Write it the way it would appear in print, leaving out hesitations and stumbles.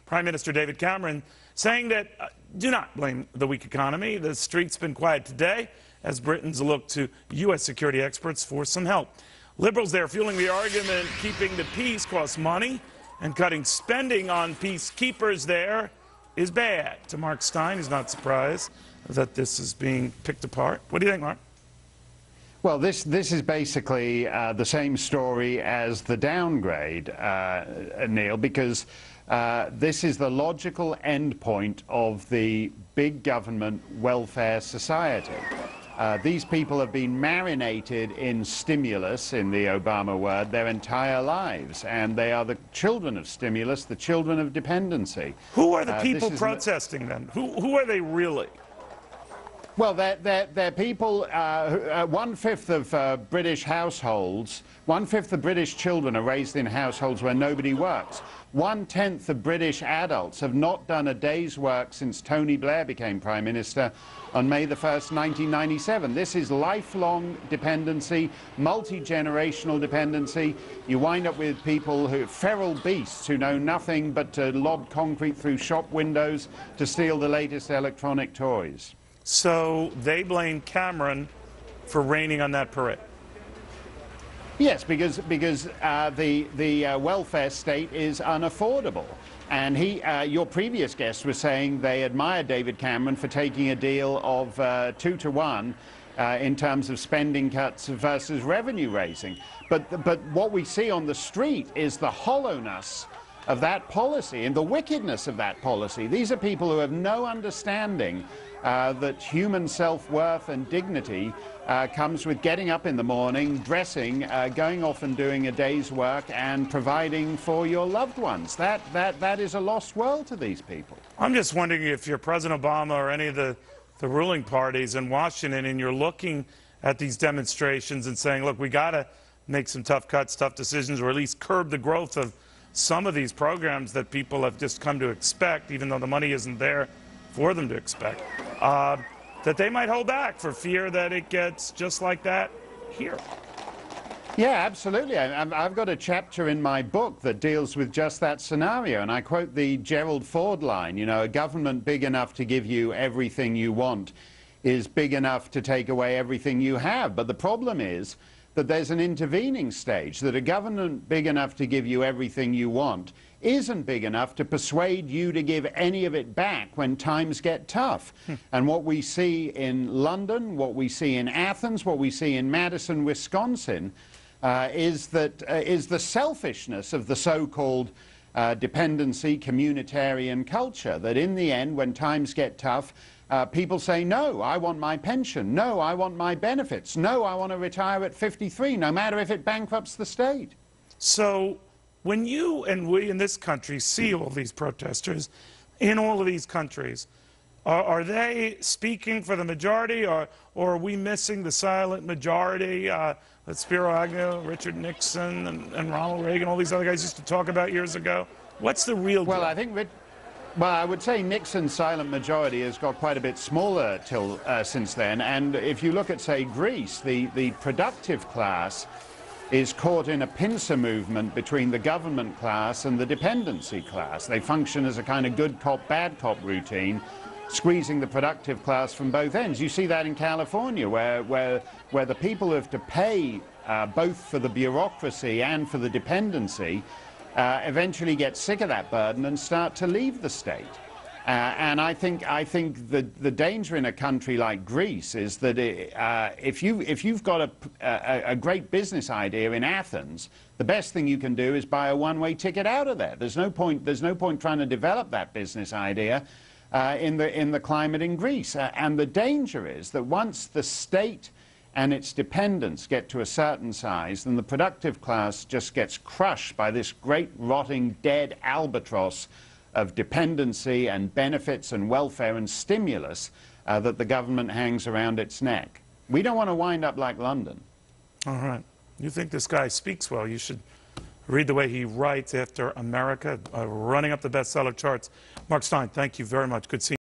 Prime Minister David Cameron saying that do not blame the weak economy. The street's been quiet today as Britons look to U.S. security experts for some help. Liberals there fueling the argument keeping the peace costs money and cutting spending on peacekeepers there is bad. To Mark Steyn, he's not surprised that this is being picked apart. What do you think, Mark? Well, this is basically the same story as the downgrade, Neil, because this is the logical endpoint of the big government welfare society. These people have been marinated in stimulus, in the Obama word, their entire lives, and they are the children of stimulus, the children of dependency. Who are the people protesting then? Who are they really? Well, they're people, one-fifth of British households, one-fifth of British children are raised in households where nobody works. One-tenth of British adults have not done a day's work since Tony Blair became Prime Minister on May the 1st, 1997. This is lifelong dependency, multi-generational dependency. You wind up with people who, feral beasts who know nothing but to lob concrete through shop windows to steal the latest electronic toys. So they blame Cameron for raining on that parade. Yes, because the welfare state is unaffordable. And your previous guest was saying they admire David Cameron for taking a deal of 2-to-1 in terms of spending cuts versus revenue raising. But what we see on the street is the hollowness of that policy and the wickedness of that policy. These are people who have no understanding that human self-worth and dignity comes with getting up in the morning, dressing, going off and doing a day's work and providing for your loved ones. That is a lost world to these people. I'm just wondering if you're President Obama or any of the ruling parties in Washington and you're looking at these demonstrations and saying, look, we got to make some tough cuts, tough decisions, or at least curb the growth of some of these programs that people have just come to expect, even though the money isn't there for them to expect, that they might hold back for fear that it gets just like that here. Yeah, absolutely. I've got a chapter in my book that deals with just that scenario, and I quote the Gerald Ford line, you know, a government big enough to give you everything you want is big enough to take away everything you have. But the problem is that there's an intervening stage, that a government big enough to give you everything you want isn't big enough to persuade you to give any of it back when times get tough. And what we see in London, what we see in Athens, what we see in Madison, Wisconsin, is the selfishness of the so-called dependency communitarian culture, that in the end, when times get tough, people say, no, I want my pension. No, I want my benefits. No, I want to retire at 53, no matter if it bankrupts the state. So when you and we in this country see all these protesters in all of these countries, are they speaking for the majority, or are we missing the silent majority that Spiro Agnew, Richard Nixon, and Ronald Reagan, all these other guys used to talk about years ago? What's the real deal? Well, I would say Nixon's silent majority has got quite a bit smaller since then. And if you look at, say, Greece, the productive class is caught in a pincer movement between the government class and the dependency class. They function as a kind of good cop, bad cop routine, squeezing the productive class from both ends. You see that in California, where the people who have to pay both for the bureaucracy and for the dependency eventually get sick of that burden and start to leave the state. And I think the danger in a country like Greece is that if you've got a great business idea in Athens, the best thing you can do is buy a one-way ticket out of there. There's no point trying to develop that business idea in the climate in Greece. And the danger is that once the state and its dependents get to a certain size, then the productive class just gets crushed by this great rotting dead albatross of dependency and benefits and welfare and stimulus that the government hangs around its neck. We don't want to wind up like London. All right. You think this guy speaks well. You should read the way he writes after America, running up the bestseller charts. Mark Steyn, thank you very much. Good seeing you.